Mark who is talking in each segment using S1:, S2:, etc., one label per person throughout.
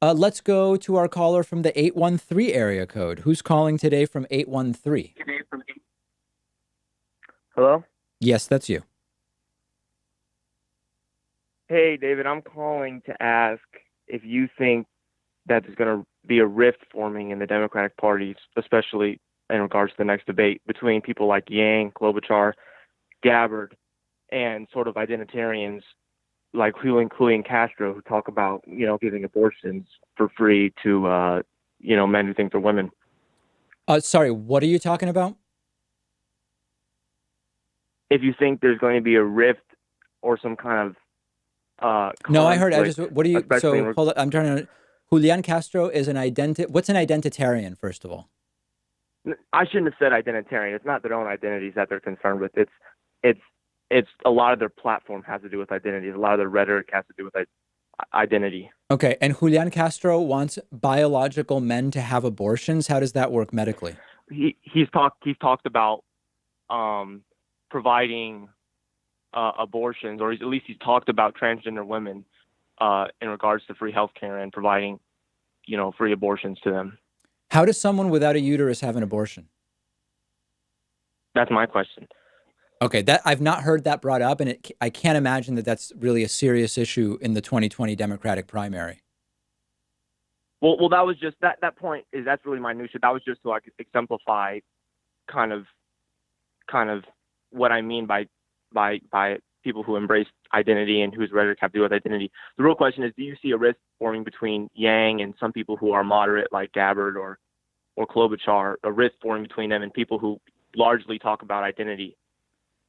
S1: Let's go to our caller from the 813 area code. Who's calling today from 813?
S2: Hello?
S1: Yes, that's you.
S2: Hey, David, I'm calling to ask if you think that there's going to be a rift forming in the Democratic Party, especially in regards to the next debate between people like Yang, Klobuchar, Gabbard, and sort of identitarians like including Castro, who talk about, giving abortions for free to, men who think they're women.
S1: Sorry, what are you talking about?
S2: If you think there's going to be a rift or some kind of
S1: No, I heard.
S2: conflict,
S1: What do you?
S2: especially
S1: So hold on. I'm trying to. Julian Castro is an What's an identitarian, first of all?
S2: I shouldn't have said identitarian. It's not their own identities that they're concerned with. It's it's a lot of their platform has to do with identity. A lot of their rhetoric has to do with identity.
S1: Okay, and Julian Castro wants biological men to have abortions. How does that work medically?
S2: He's talked about um, providing abortions, or at least he's talked about transgender women in regards to free healthcare and providing free abortions to them.
S1: How does someone without a uterus have an abortion?
S2: That's my question.
S1: Okay, that I've not heard that brought up, and I can't imagine that that's really a serious issue in the 2020 Democratic primary.
S2: Well, that was just that point is that's really minutia. That was just so I could exemplify kind of kind of what I mean by people who embrace identity and whose rhetoric have to do with identity. The real question is, do you see a rift forming between Yang and some people who are moderate like Gabbard or Klobuchar, a rift forming between them and people who largely talk about identity?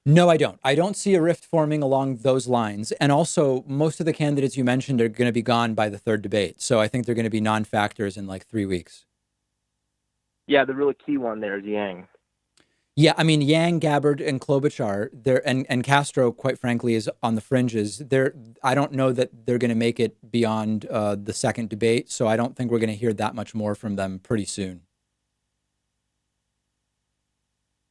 S1: No, I don't. I don't see a rift forming along those lines. And also, most of the candidates you mentioned are going to be gone by the third debate. So I think they're going to be non-factors in like 3 weeks.
S2: Yeah, the really key one there is Yang.
S1: Yeah, I mean, Yang, Gabbard, and Klobuchar, and Castro, quite frankly, is on the fringes. I don't know that they're going to make it beyond the second debate. So I don't think we're going to hear that much more from them pretty soon.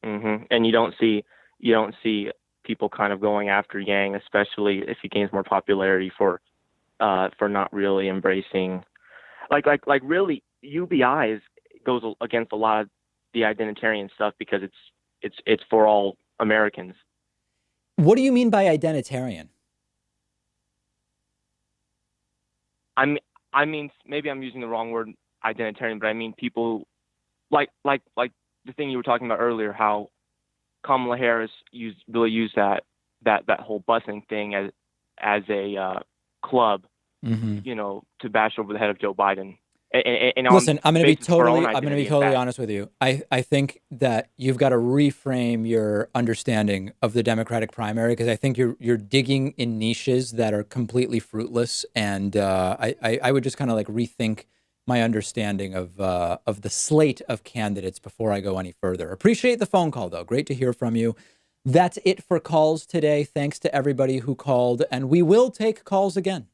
S2: And you don't see people kind of going after Yang, especially if he gains more popularity for not really embracing really UBI goes against a lot of the identitarian stuff because it's for all Americans.
S1: What do you mean by identitarian?
S2: I mean maybe I'm using the wrong word identitarian, but I mean people like the thing you were talking about earlier, how Kamala Harris used that whole busing thing as a club,
S1: Mm-hmm.
S2: to bash over the head of Joe Biden, and on
S1: Listen, I'm
S2: the
S1: going to be
S2: basis of her own
S1: totally
S2: identity. In fact,
S1: honest with you. I think that you've got to reframe your understanding of the Democratic primary because I think you're digging in niches that are completely fruitless, and I would just kind of like rethink my understanding of the slate of candidates before I go any further. Appreciate the phone call though. Great to hear from you. That's it for calls today. Thanks to everybody who called, and we will take calls again.